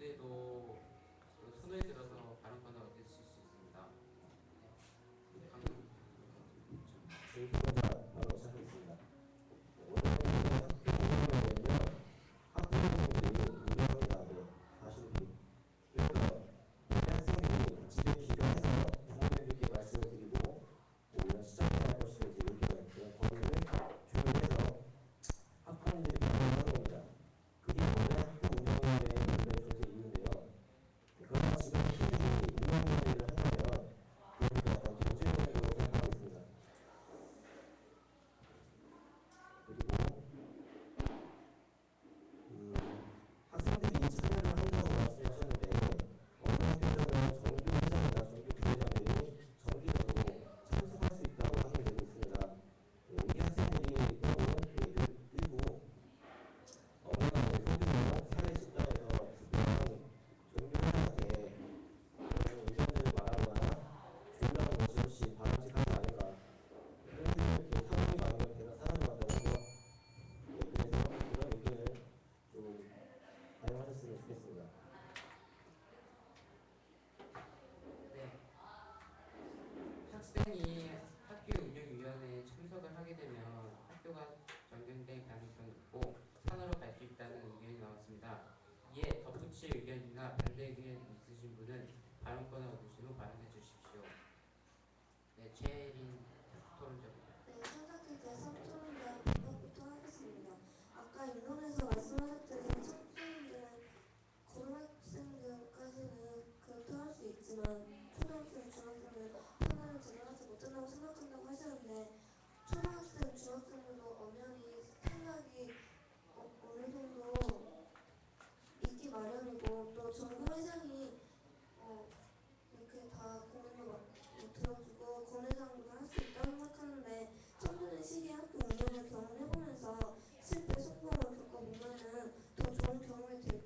그때도 손을 들어서 발언권을 얻으실 수 있습니다. 방금 제2호자 바로 시작하겠습니다. 오늘의 학교 운영에는요, 학부모님들이 운영한다고 하십니다. 그래서 우리 학생들이 집에 귀가해서 부모님들께 말씀을 드리고 오히려 수정해야 할 것이 이제 의견가 있고요. 거기를 조율해서 학부모님들이 반영하는 겁니다. 그게 원래 학교 운영위원회의 원래 존재 이유인데요. 그러나 지금 학생들이 운영위원회를 한다면 그러니까 약간 경제적으로 생각하고 있습니다. 그리고 학생들이 참여를 한다고 말씀하셨는데 어느 학교에서는 정규 회장이나 정규 부회장들이 정기적으로 참석할 수 있다고 하게 되고 있습니다. 우리 학생들이 또는 일부 엄연한 소규모 사회 집단에서 특별한 정규 회장한테 그런 의견들을 말하거나 조율하는 것이 훨씬 바람직하지 않은가. 그런데 이렇게 사람이 많으면 걔가 사람이 많다고 하죠. 그래서 그런 의견을 좀 반영하셨으면 좋겠습니다. 네, 학생이 학교 운영위원회에 참석을 하게 되면 학교가 변경될 가능성이 있고 산으로 갈 수 있다는 의견이 나왔습니다. 이에 덧붙일 의견이나 반대 의견 있으신 분은 발언권을 얻으신 후 발언해 주십시오. 네, 최혜린 토론자입니다. 네, 선택지 제3토론자 방법부터 하겠습니다. 아까 인론에서 말씀하셨듯이 청소년들은 고등학생들까지는 그렇게 할 수 있지만 초등학생, 중학생은 하나를 제대로 하지 못한다고 생각한다고 하셨는데 초등학생, 중학생들도 엄연히 생각이 어느 정도 있기 마련이고 또 정부회장이 이렇게 다 고민도 들어주고 권해상도 할 수 있다고 생각하는데 청소년 시기에 학교 운영을 경험해보면서 실패, 성공을 겪어보면은 더 좋은 경험이 될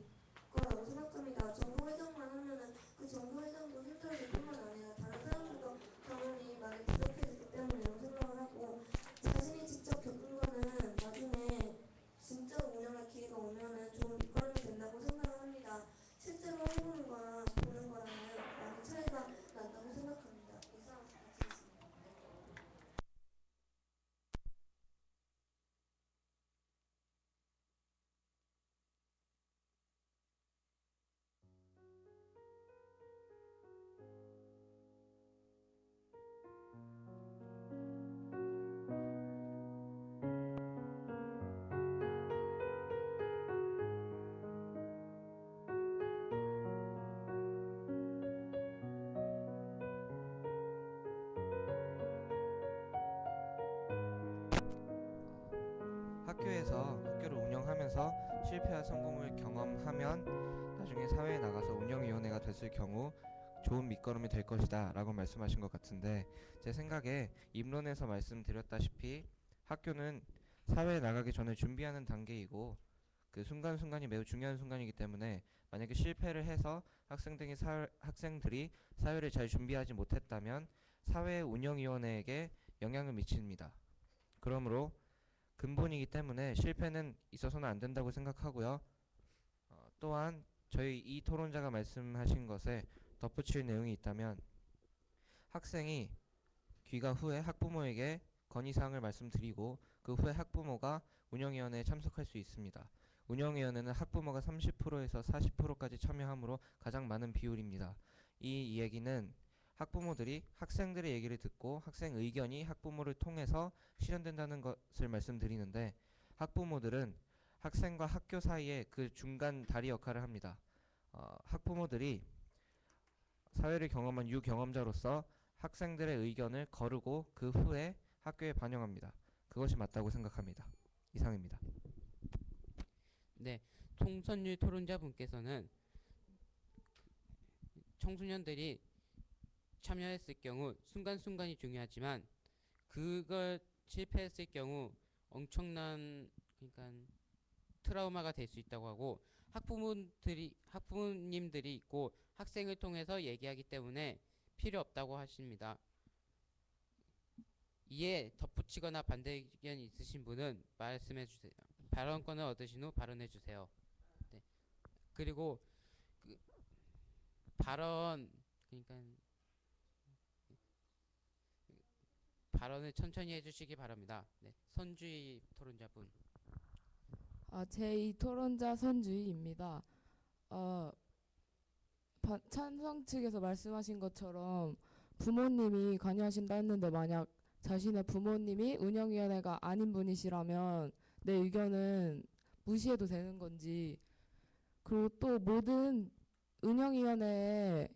거라고 생각합니다. 정부회장만 하면은 그 정부회장도 힘들어질 뿐만 아니라 다른 사람들도 경험이 많이 부족해지기 때문이라고 생각을 하고 자신이 직접 겪은 거는 나중에 진짜 운영할 기회가 오면은 좋은 밑거름이 된다고 생각을 합니다. 실제로 해보는 거랑 보는 거랑은 많이 차이가 난다고 생각합니다. 이상 말씀드리겠습니다. 학교에서 학교를 운영하면서 실패와 성공을 경험하면 나중에 사회에 나가서 운영위원회가 됐을 경우 좋은 밑거름이 될 것이다 라고 말씀하신 것 같은데, 제 생각에 입론에서 말씀드렸다시피 학교는 사회에 나가기 전에 준비하는 단계이고 그 순간순간이 매우 중요한 순간이기 때문에 만약에 실패를 해서 학생들이 사회를 잘 준비하지 못했다면 사회 운영위원회에게 영향을 미칩니다. 그러므로 근본이기 때문에 실패는 있어서는 안 된다고 생각하고요. 또한 저희 이 토론자가 말씀하신 것에 덧붙일 내용이 있다면, 학생이 귀가 후에 학부모에게 건의사항을 말씀드리고 그 후에 학부모가 운영위원회에 참석할 수 있습니다. 운영위원회는 학부모가 30%에서 40%까지 참여하므로 가장 많은 비율입니다. 이 얘기는 학부모들이 학생들의 얘기를 듣고 학생 의견이 학부모를 통해서 실현된다는 것을 말씀드리는데, 학부모들은 학생과 학교 사이에 그 중간 다리 역할을 합니다. 학부모들이 사회를 경험한 유경험자로서 학생들의 의견을 거르고 그 후에 학교에 반영합니다. 그것이 맞다고 생각합니다. 이상입니다. 네, 통선율 토론자분께서는 청소년들이 참여했을 경우 순간순간이 중요하지만 그걸 실패했을 경우 엄청난 그러니까 트라우마가 될 수 있다고 하고, 학부모님들이 있고 학생을 통해서 얘기하기 때문에 필요 없다고 하십니다. 이에 덧붙이거나 반대 의견 있으신 분은 말씀해 주세요. 발언권을 얻으신 후 발언해 주세요. 네. 그리고 발언 그러니까 발언을 천천히 해주시기 바랍니다. 네, 선주의 토론자분. 제2 토론자 선주희입니다. 어, 찬성 측에서 말씀하신 것처럼 부모님이 관여하신다 했는데 만약 자신의 부모님이 운영위원회가 아닌 분이시라면 내 의견은 무시해도 되는 건지, 그리고 또 모든 운영위원회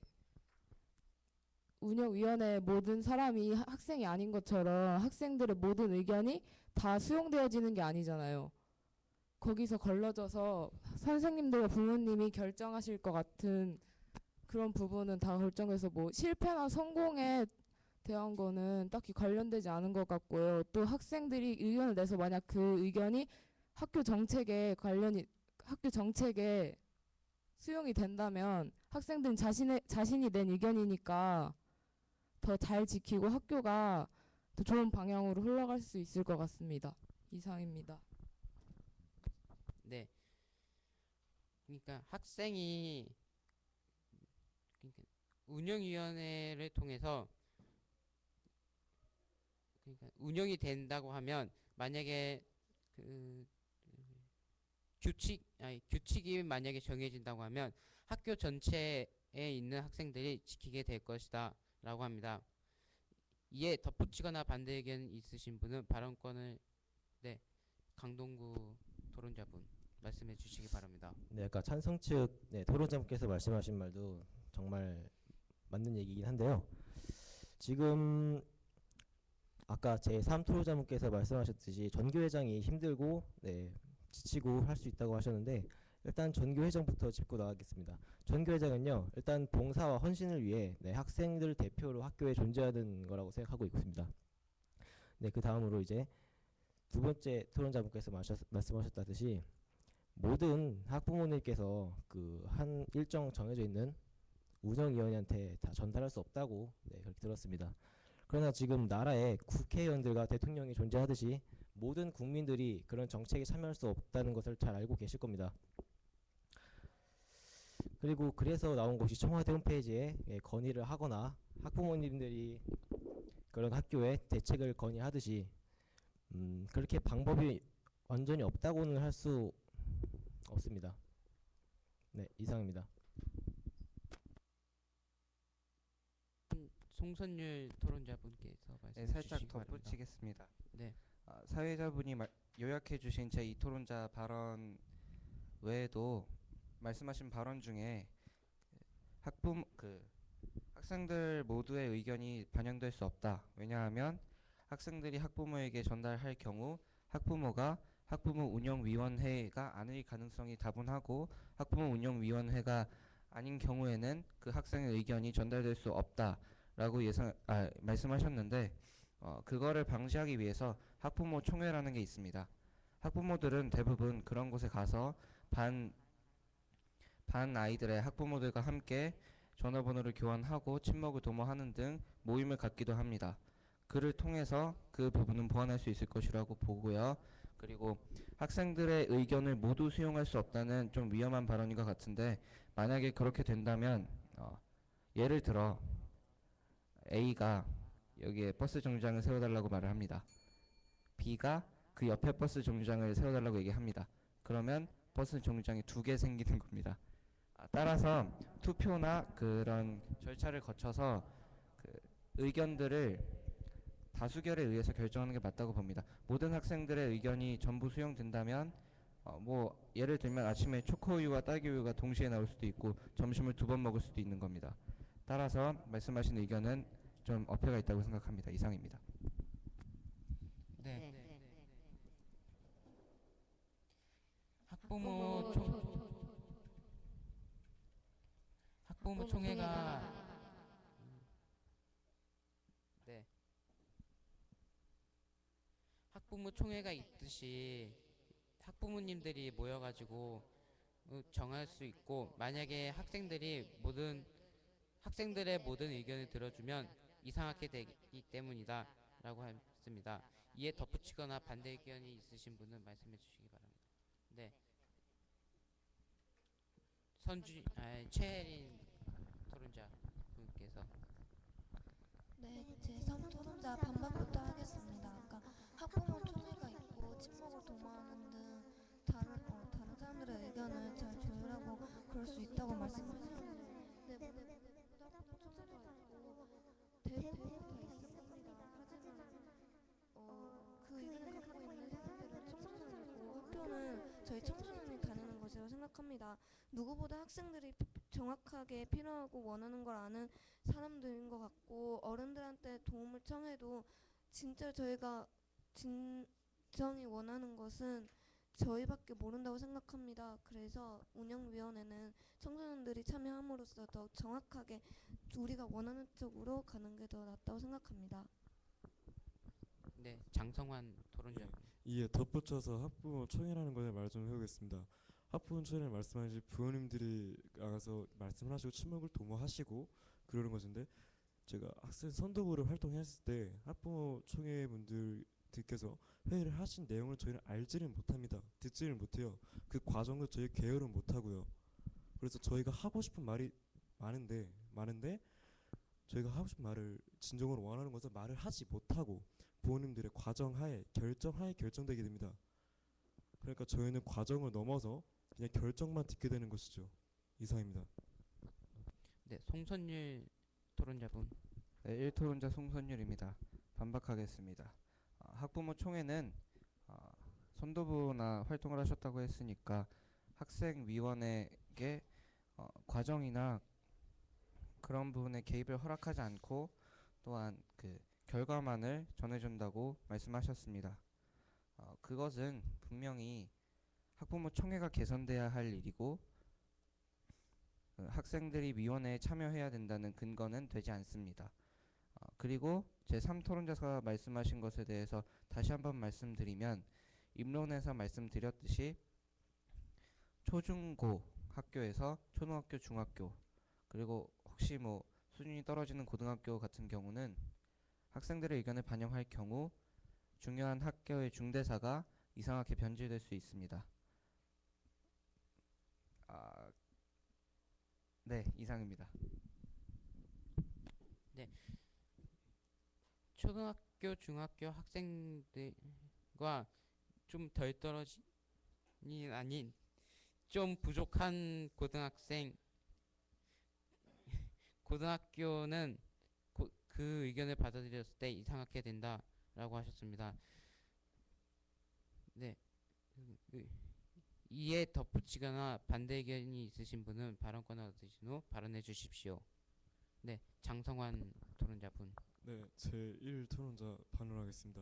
모든 사람이 학생이 아닌 것처럼 학생들의 모든 의견이 다 수용되어지는 게 아니잖아요. 거기서 걸러져서 선생님들과 부모님이 결정하실 것 같은 그런 부분은 다 결정해서 뭐 실패나 성공에 대한 거는 딱히 관련되지 않은 것 같고요. 또 학생들이 의견을 내서 만약 그 의견이 학교 정책에 수용이 된다면 학생들은 자신이 낸 의견이니까 더 잘 지키고 학교가 더 좋은 방향으로 흘러갈 수 있을 것 같습니다. 이상입니다. 네. 그러니까 학생이 그러니까 운영위원회를 통해서 그러니까 운영이 된다고 하면 만약에 그 규칙이 만약에 정해진다고 하면 학교 전체에 있는 학생들이 지키게 될 것이다 라고 합니다. 이에 덧붙이거나 반대 의견 있으신 분은 발언권을 네, 강동구 토론자분 말씀해 주시기 바랍니다. 네, 아까 찬성 측 토론자분께서 말씀하신 말도 정말 맞는 얘기긴 한데요. 지금 아까 제3 토론자분께서 말씀하셨듯이 전교회장이 힘들고 지치고 할 수 있다고 하셨는데, 일단 전교회장부터 짚고 나가겠습니다. 전교회장은요, 일단 봉사와 헌신을 위해 학생들 대표로 학교에 존재하는 거라고 생각하고 있습니다. 네, 그 다음으로 이제 두 번째 토론자분께서 말씀하셨다듯이 모든 학부모님께서 그 한 일정 정해져 있는 운영위원회한테 다 전달할 수 없다고 그렇게 들었습니다. 그러나 지금 나라에 국회의원들과 대통령이 존재하듯이 모든 국민들이 그런 정책에 참여할 수 없다는 것을 잘 알고 계실 겁니다. 그리고 그래서 나온 것이 청와대 홈페이지에 건의를 하거나 학부모님들이 그런 학교에 대책을 건의하듯이 그렇게 방법이 완전히 없다고는 할 수 없습니다. 네, 이상입니다. 송선율 토론자분께서 말씀해 네, 살짝 주시기 바랍니다. 덧붙이겠습니다. 네. 사회자분이 요약해주신 제2 토론자 발언 외에도 말씀하신 발언 중에 학생들 모두의 의견이 반영될 수 없다. 왜냐하면 학생들이 학부모에게 전달할 경우 학부모가 학부모 운영위원회가 아닐 가능성이 다분하고, 학부모 운영위원회가 아닌 경우에는 그 학생의 의견이 전달될 수 없다라고 말씀하셨는데, 그거를 방지하기 위해서 학부모 총회라는 게 있습니다. 학부모들은 대부분 그런 곳에 가서 반 아이들의 학부모들과 함께 전화번호를 교환하고 친목을 도모하는 등 모임을 갖기도 합니다. 그를 통해서 그 부분은 보완할 수 있을 것이라고 보고요. 그리고 학생들의 의견을 모두 수용할 수 없다는 좀 위험한 발언인 것 같은데, 만약에 그렇게 된다면 예를 들어 A가 여기에 버스 정류장을 세워달라고 말을 합니다. B가 그 옆에 버스 정류장을 세워달라고 얘기합니다. 그러면 버스 정류장이 2개 생기는 겁니다. 따라서 투표나 그런 절차를 거쳐서 그 의견들을 다수결에 의해서 결정하는 게 맞다고 봅니다. 모든 학생들의 의견이 전부 수용된다면 뭐 예를 들면 아침에 초코우유와 딸기우유가 동시에 나올 수도 있고 점심을 2번 먹을 수도 있는 겁니다. 따라서 말씀하신 의견은 좀 어폐가 있다고 생각합니다. 이상입니다. 네. 학부모 총회가 네. 학부모 총회가 있듯이 학부모님들이 모여가지고 정할 수 있고, 만약에 학생들의 모든 의견을 들어주면 이상하게 되기 때문이다 라고 했습니다. 이에 덧붙이거나 반대 의견이 있으신 분은 말씀해 주시기 바랍니다. 네. 최혜린 토론자 분께서. 네, 제3 토론자 반박부터 하겠습니다. 아까 학부모 총회가 있고 친목을 도모하는 등 다른 사람들의 의견을 잘 조율하고 그럴 수 있다고 말씀하셨는데, 네, 모두 학부모 총회가 있고 대부분 다 있을 겁니다. 하지만 그 의견을 갖고 있는 학생들은 청소년이고 학교는 저희 청소년이 다니는 곳이라고 생각합니다. 누구보다 학생들이 정확하게 필요하고 원하는 걸 아는 사람들인 것 같고, 어른들한테 도움을 청해도 진짜 저희가 진정이 원하는 것은 저희밖에 모른다고 생각합니다. 그래서 운영위원회는 청소년들이 참여함으로써 더욱 정확하게 우리가 원하는 쪽으로 가는 게 더 낫다고 생각합니다. 네, 장성환 토론자. 이에 덧붙여서 학부모 총회라는 것에 말 좀 해보겠습니다. 학부모 총회를 말씀하신 부모님들이 나가서 말씀을 하시고 친목을 도모하시고 그러는 것인데, 제가 학생 선도부를 활동했을 때 학부모 총회 분들께서 회의를 하신 내용을 저희는 알지를 못합니다. 듣지를 못해요. 그 과정도 저희 개요를 못하고요. 그래서 저희가 하고 싶은 말이 많은데 저희가 하고 싶은 말을 진정으로 원하는 것을 말을 하지 못하고 부모님들의 과정하에 결정하에 결정되게 됩니다. 그러니까 저희는 과정을 넘어서 그냥 결정만 듣게 되는 것이죠. 이상입니다. 네, 송선율 토론자분. 네, 1토론자 송선율입니다. 반박하겠습니다. 학부모 총회는 선도부나 활동을 하셨다고 했으니까 학생위원회에게 과정이나 그런 부분에 개입을 허락하지 않고 또한 그 결과만을 전해준다고 말씀하셨습니다. 그것은 분명히 학부모 총회가 개선돼야 할 일이고 학생들이 위원회에 참여해야 된다는 근거는 되지 않습니다. 그리고 제3토론자가 말씀하신 것에 대해서 다시 한번 말씀드리면, 입론에서 말씀드렸듯이 초중고 학교에서 초등학교, 중학교, 그리고 혹시 뭐 수준이 떨어지는 고등학교 같은 경우는 학생들의 의견을 반영할 경우 중요한 학교의 중대사가 이상하게 변질될 수 있습니다. 네, 이상입니다. 네, 초등학교, 중학교 학생들과 좀 덜 떨어진이 아닌 좀 부족한 고등학교는 그 의견을 받아들였을 때 이상하게 된다라고 하셨습니다. 네, 이에 덧붙이거나 반대 의견이 있으신 분은 발언권을 얻으신 후 발언해 주십시오. 네, 장성환 토론자분. 네, 제1 토론자 반론하겠습니다.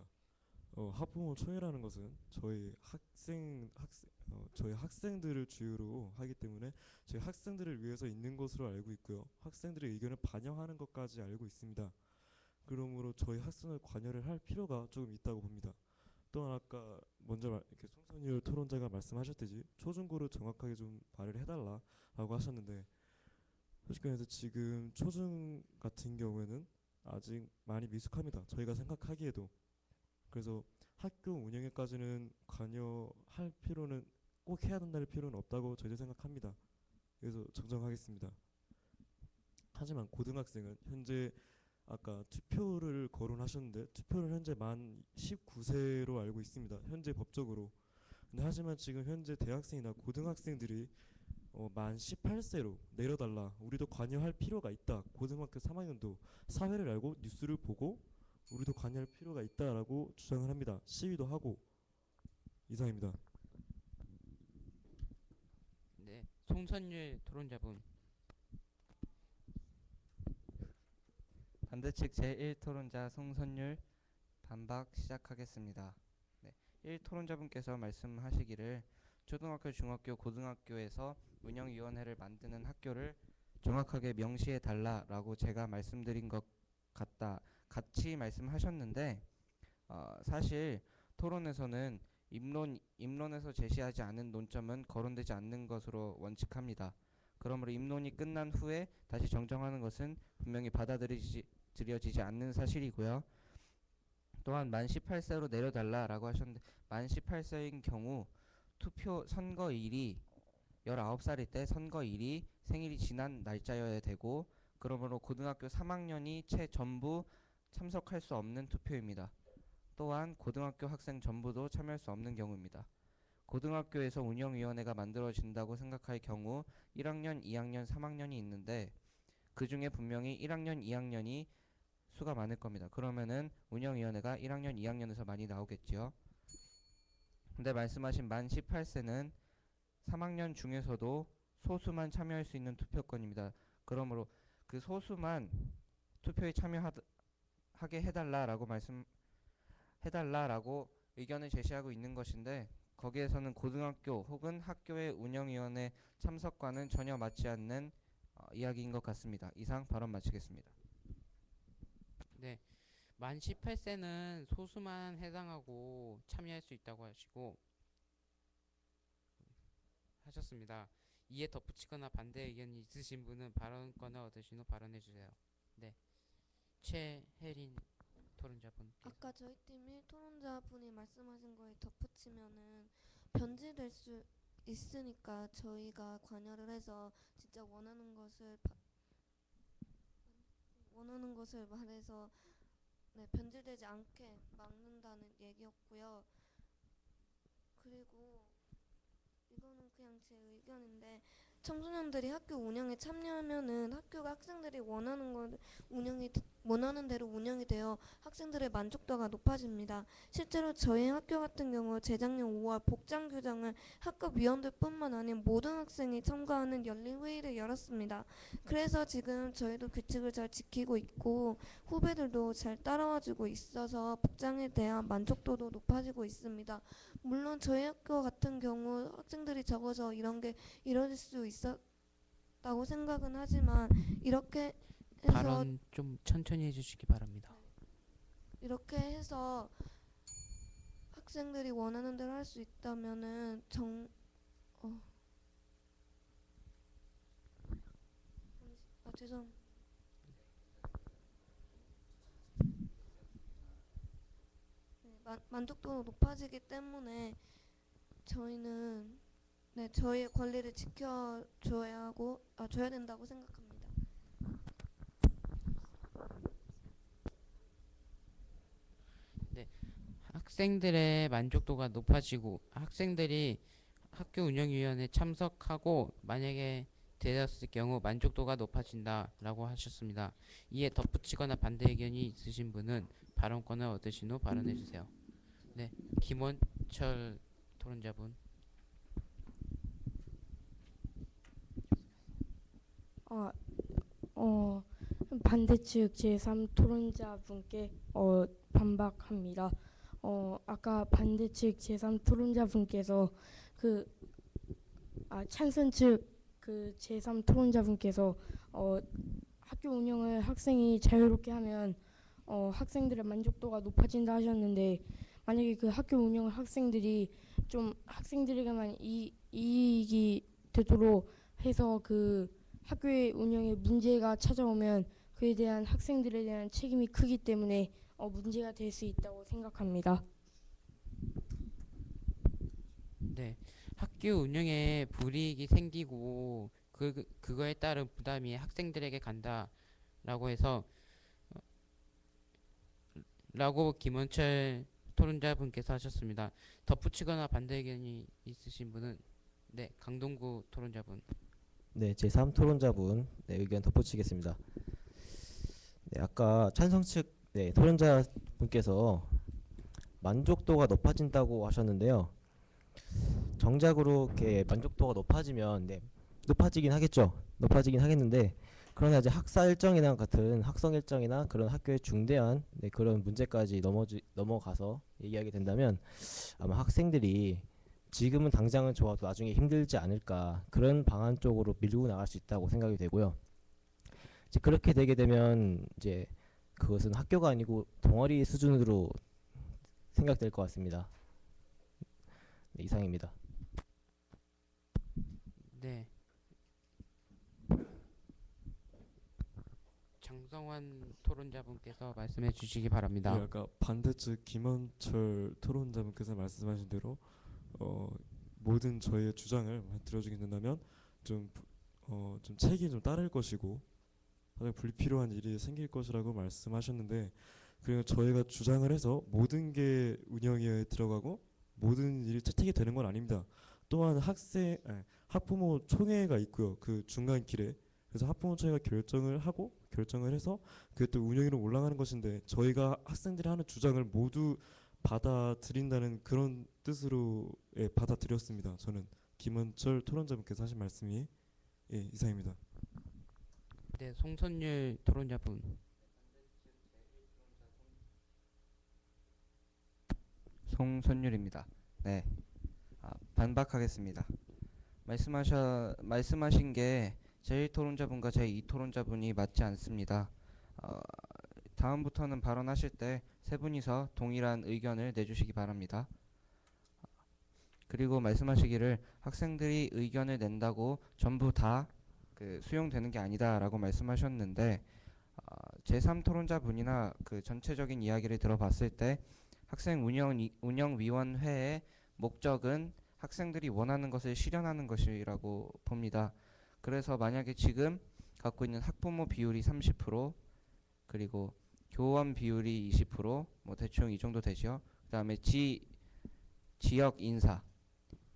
학부모 총회라는 것은 저희 학생들을 주요로 하기 때문에 저희 학생들을 위해서 있는 것으로 알고 있고요. 학생들의 의견을 반영하는 것까지 알고 있습니다. 그러므로 저희 학생을 관여를 할 필요가 조금 있다고 봅니다. 또한 아까 먼저 이렇게 송선율 토론자가 말씀하셨듯이 초중고를 정확하게 좀 말을 해달라라고 하셨는데, 솔직히 말해서 지금 초중 같은 경우에는 아직 많이 미숙합니다. 저희가 생각하기에도. 그래서 학교 운영에까지는 관여할 필요는 꼭 해야 된다는 필요는 없다고 저희도 생각합니다. 그래서 정정하겠습니다. 하지만 고등학생은 현재 아까 투표를 거론하셨는데 투표를 현재 만 19세로 알고 있습니다. 현재 법적으로. 근데 하지만 지금 현재 대학생이나 고등학생들이 만 18세로 내려달라, 우리도 관여할 필요가 있다, 고등학교 3학년도 사회를 알고 뉴스를 보고 우리도 관여할 필요가 있다라고 주장을 합니다. 시위도 하고. 이상입니다. 네, 송선율 토론자분. 반대측 제1토론자 송선율 반박 시작하겠습니다. 네, 1토론자분께서 말씀하시기를 초등학교, 중학교, 고등학교에서 운영위원회를 만드는 학교를 정확하게 명시해 달라라고 제가 말씀드린 것 같이 말씀하셨는데, 사실 토론에서는 입론에서 제시하지 않은 논점은 거론되지 않는 것으로 원칙합니다. 그러므로 입론이 끝난 후에 다시 정정하는 것은 분명히 받아들여지지 않는 사실이고요. 또한 만 18세로 내려달라라고 하셨는데, 만 18세인 경우 선거일이 19살일 때 선거일이 생일이 지난 날짜여야 되고, 그러므로 고등학교 3학년이 채 전부 참석할 수 없는 투표입니다. 또한 고등학교 학생 전부도 참여할 수 없는 경우입니다. 고등학교에서 운영위원회가 만들어진다고 생각할 경우 1학년, 2학년, 3학년이 있는데 그 중에 분명히 1학년, 2학년이 수가 많을 겁니다. 그러면은 운영위원회가 1학년, 2학년에서 많이 나오겠죠. 근데 말씀하신 만 18세는 3학년 중에서도 소수만 참여할 수 있는 투표권입니다. 그러므로 그 소수만 투표에 참여하게 해달라라고 의견을 제시하고 있는 것인데 거기에서는 고등학교 혹은 학교의 운영위원회 참석과는 전혀 맞지 않는 이야기인 것 같습니다. 이상 발언 마치겠습니다. 네, 만 18세는 소수만 해당하고 참여할 수 있다고 하셨습니다. 이에 덧붙이거나 반대 의견이 있으신 분은 발언권을 얻으신 후 발언해 주세요. 네, 최혜린 토론자분. 아까 저희 팀이 토론자분이 말씀하신 거에 덧붙이면은 변질될 수 있으니까 저희가 관여를 해서 진짜 원하는 것을 말해서 네, 변질되지 않게 막는다는 얘기였고요. 그리고 이거는 그냥 제 의견인데 청소년들이 학교 운영에 참여하면은 학교가 학생들이 원하는 대로 운영이 되어 학생들의 만족도가 높아집니다. 실제로 저희 학교 같은 경우 재작년 5월 복장 규정을 학급 위원들뿐만 아닌 모든 학생이 참가하는 열린 회의를 열었습니다. 그래서 지금 저희도 규칙을 잘 지키고 있고 후배들도 잘 따라와주고 있어서 복장에 대한 만족도도 높아지고 있습니다. 물론 저희 학교 같은 경우 학생들이 적어서 이런 게 이뤄질 수 있었다고 생각은 하지만 이렇게 해서 발언 좀 천천히 해주시기 바랍니다. 이렇게 해서 학생들이 원하는 대로 할 수 있다면은 죄송. 만족도가 높아지기 때문에 저희는 저희의 권리를 지켜줘야 된다고 생각합니다. 학생들의 만족도가 높아지고 학생들이 학교 운영위원회에 참석하고 만약에 되었을 경우 만족도가 높아진다라고 하셨습니다. 이에 덧붙이거나 반대 의견이 있으신 분은 발언권을 얻으신 후 발언해 주세요. 네, 김원철 토론자분. 반대측 제3 토론자분께 반박합니다. 아까 반대측 제3 토론자분께서 찬성 측 제3 토론자분께서 학교 운영을 학생이 자유롭게 하면 학생들의 만족도가 높아진다 하셨는데 만약에 그 학교 운영을 학생들이 좀 학생들에게만 이익이 되도록 해서 그 학교의 운영에 문제가 찾아오면 그에 대한 학생들에 대한 책임이 크기 때문에 문제가 될 수 있다고 생각합니다. 네, 학교 운영에 불이익이 생기고 그거에 따른 부담이 학생들에게 간다라고 해서 라고 김원철 토론자분께서 하셨습니다. 덧붙이거나 반대 의견이 있으신 분은 네, 강동구 토론자분. 네, 제3 토론자분 의견 덧붙이겠습니다. 네, 아까 찬성 측 토론자분께서 만족도가 높아진다고 하셨는데요. 정작으로 이렇게 만족도가 높아지면 높아지긴 하겠죠. 높아지긴 하겠는데 그러나 이제 학사 일정이나 같은 학성 일정이나 그런 학교의 중대한 그런 문제까지 넘어가서 얘기하게 된다면 아마 학생들이 지금은 당장은 좋아도 나중에 힘들지 않을까 그런 방안 쪽으로 밀고 나갈 수 있다고 생각이 되고요. 이제 그렇게 되게 되면 이제 그것은 학교가 아니고 동아리 수준으로 생각될 것 같습니다. 네, 이상입니다. 네. 장성환 토론자분께서 말씀해 주시기 바랍니다. 네, 아까 반대측 김원철 토론자분께서 말씀하신 대로 모든 저희의 주장을 들어주게 된다면 좀 책이 좀 따를 것이고 가장 불필요한 일이 생길 것이라고 말씀하셨는데, 그리고 저희가 주장을 해서 모든 게 운영위에 들어가고 모든 일이 채택이 되는 건 아닙니다. 또한 학부모 총회가 있고요. 그 중간길에. 그래서 학부모 총회가 결정을 해서 그게 또 운영위로 올라가는 것인데, 저희가 학생들이 하는 주장을 모두 받아들인다는 그런 뜻으로 받아들였습니다. 저는 김원철 토론자분께서 하신 말씀이 이상입니다. 네, 송선율 토론자분. 송선율입니다. 네, 반박하겠습니다. 말씀하신 게 제1토론자분과 제2토론자분이 맞지 않습니다. 다음부터는 발언하실 때 세 분이서 동일한 의견을 내주시기 바랍니다. 그리고 말씀하시기를 학생들이 의견을 낸다고 전부 다 수용되는 게 아니다라고 말씀하셨는데, 제3토론자분이나 그 전체적인 이야기를 들어봤을 때 학생 운영위원회의 목적은 학생들이 원하는 것을 실현하는 것이라고 봅니다. 그래서 만약에 지금 갖고 있는 학부모 비율이 30%, 그리고 교원 비율이 20%, 뭐 대충 이 정도 되죠. 그다음에 지역 인사,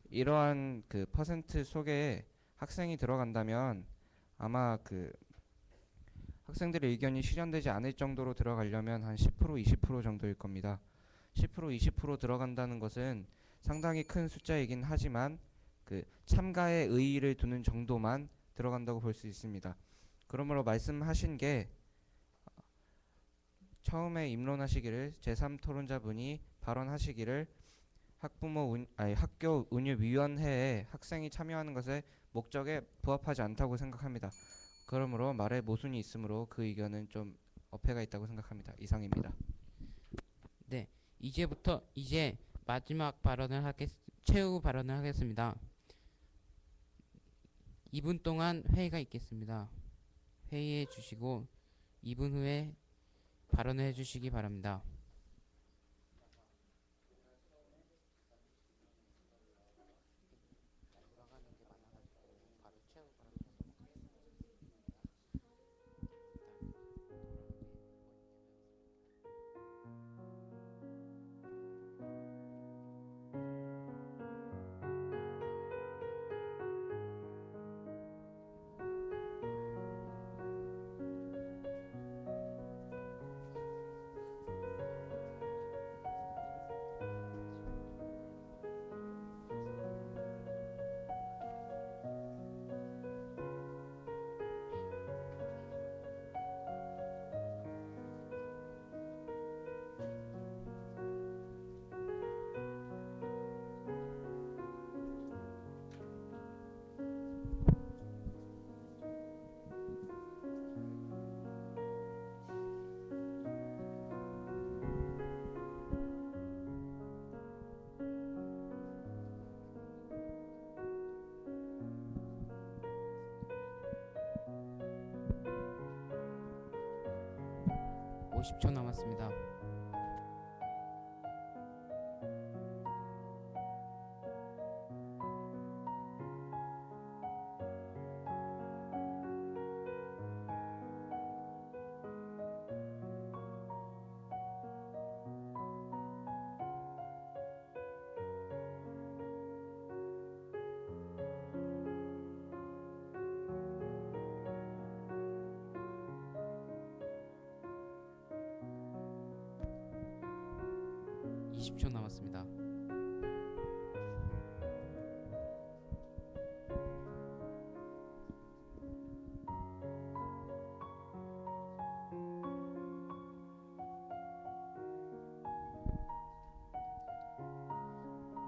이러한 그 퍼센트 속에 학생이 들어간다면 아마 그 학생들의 의견이 실현되지 않을 정도로 들어가려면 한 10%, 20% 정도일 겁니다. 10%, 20% 들어간다는 것은 상당히 큰 숫자이긴 하지만 그 참가의 의의를 두는 정도만 들어간다고 볼 수 있습니다. 그러므로 말씀하신 게 처음에 입론하시기를 제3토론자분이 발언하시기를 학교 운영위원회에 학생이 참여하는 것의 목적에 부합하지 않다고 생각합니다. 그러므로 말에 모순이 있으므로 그 의견은 좀 어폐가 있다고 생각합니다. 이상입니다. 네, 이제 마지막 최후 발언을 하겠습니다. 2분 동안 회의가 있겠습니다. 회의해 주시고 2분 후에 발언을 해주시기 바랍니다. 네, 50초 남았습니다. (20초) 남았습니다.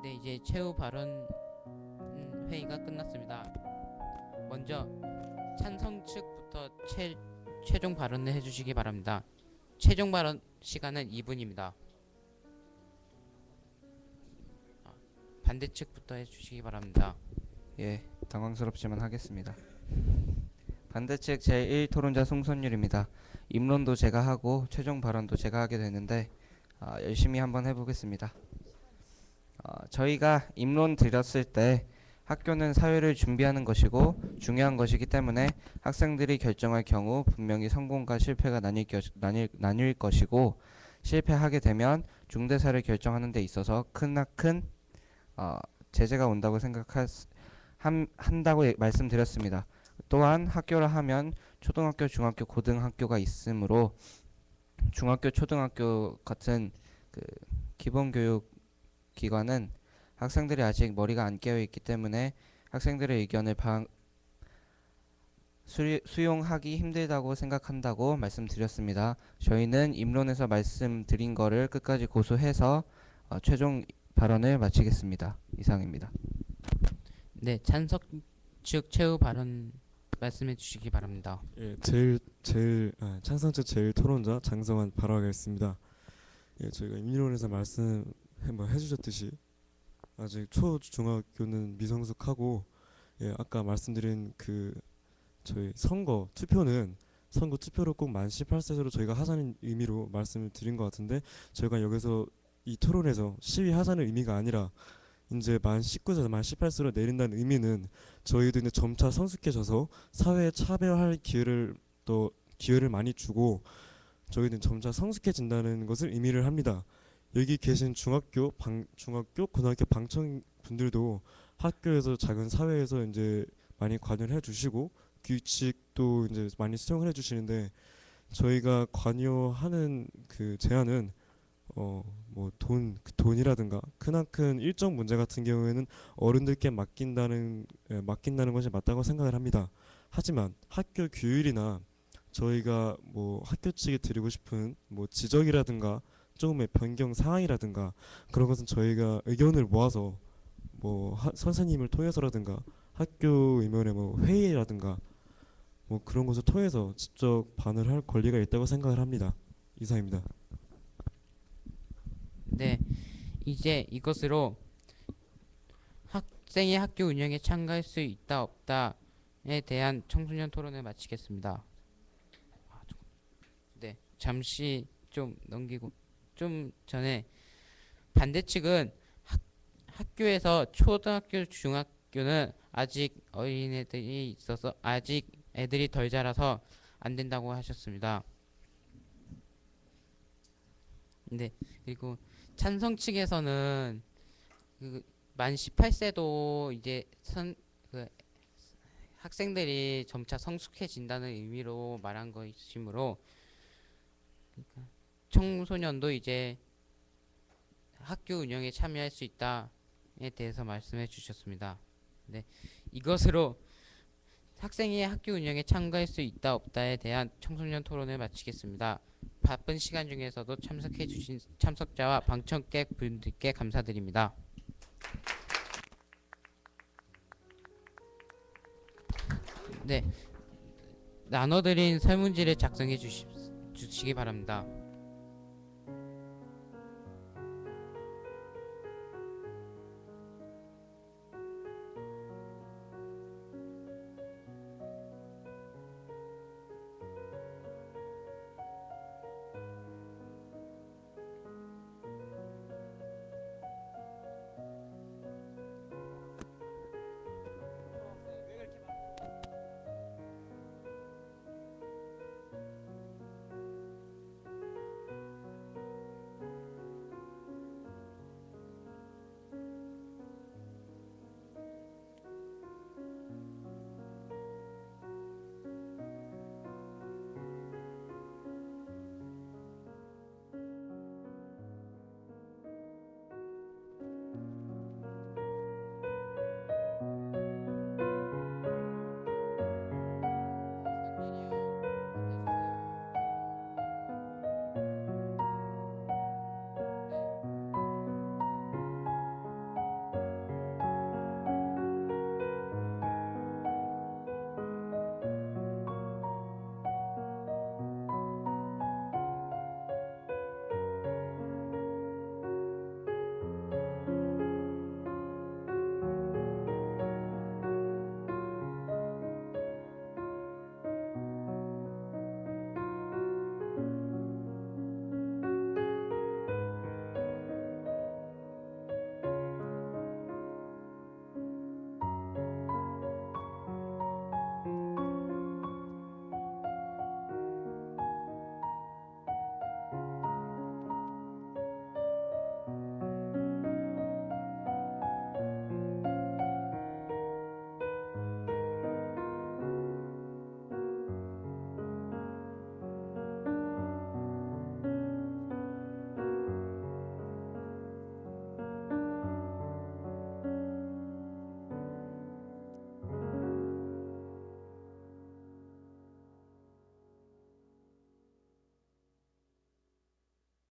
네, 이제 최후 발언 회의가 끝났습니다. 먼저 찬성 측부터 최종 발언을 해주시기 바랍니다. 최종 발언 시간은 2분입니다. 반대 측부터 해주시기 바랍니다. 예, 당황스럽지만 하겠습니다. 반대 측 제1토론자 송선율입니다. 입론도 제가 하고 최종 발언도 제가 하게 되는데 열심히 한번 해보겠습니다. 저희가 입론 드렸을 때 학교는 사회를 준비하는 것이고 중요한 것이기 때문에 학생들이 결정할 경우 분명히 성공과 실패가 나뉠 것이고 실패하게 되면 중대사를 결정하는 데 있어서 크나큰 제재가 온다고 한다고 말씀드렸습니다. 또한 학교라 하면 초등학교, 중학교, 고등학교가 있으므로 중학교, 초등학교 같은 그 기본교육 기관은 학생들이 아직 머리가 안 깨어 있기 때문에 학생들의 의견을 수용하기 힘들다고 생각한다고 말씀드렸습니다. 저희는 입론에서 말씀드린 거를 끝까지 고수해서 최종 발언을 마치겠습니다. 이상입니다. 네, 찬석 측 최후 발언 말씀해 주시기 바랍니다. 예, 찬성 측 제일 토론자 장성환 발언하겠습니다. 예, 저희가 임의론에서 말씀 해주셨듯이 아직 초 중학교는 미성숙하고, 예, 아까 말씀드린 그 저희 선거 투표를 꼭 만 18세로 저희가 하자는 의미로 말씀을 드린 것 같은데, 저희가 여기서 이 토론에서 시위하자는 의미가 아니라 이제 만 19세에서 만 18세로 내린다는 의미는 저희도 이제 점차 성숙해져서 사회에 차별할 기회를 많이 주고 저희는 점차 성숙해진다는 것을 의미를 합니다. 여기 계신 중학교, 고등학교 방청 분들도 학교에서 작은 사회에서 이제 많이 관여를 해주시고 규칙도 이제 많이 수용을 해주시는데, 저희가 관여하는 그 제안은 돈이라든가 크나큰 일정 문제 같은 경우에는 어른들께 맡긴다는 것이 맞다고 생각을 합니다. 하지만 학교 규율이나 저희가 학교 측에 드리고 싶은 지적이라든가 조금의 변경 사항이라든가 그런 것은 저희가 의견을 모아서 선생님을 통해서라든가 학교 의원의 회의라든가 그런 것을 통해서 직접 반을 할 권리가 있다고 생각을 합니다. 이상입니다. 네, 이제 이것으로 학생이 학교 운영에 참가할 수 있다 없다에 대한 청소년 토론을 마치겠습니다. 네, 잠시 좀 넘기고 좀 전에 반대 측은 학교에서 초등학교, 중학교는 아직 어린애들이 있어서 아직 애들이 덜 자라서 안 된다고 하셨습니다. 네, 그리고 찬성 측에서는 만 18세도 이제 학생들이 점차 성숙해진다는 의미로 말한 것이므로 청소년도 이제 학교 운영에 참여할 수 있다에 대해서 말씀해 주셨습니다. 네, 이것으로 학생이 학교 운영에 참가할 수 있다 없다에 대한 청소년 토론을 마치겠습니다. 바쁜 시간 중에서도 참석해 주신 참석자와 방청객 분들께 감사드립니다. 네, 나눠드린 설문지를 작성해 주시기 바랍니다.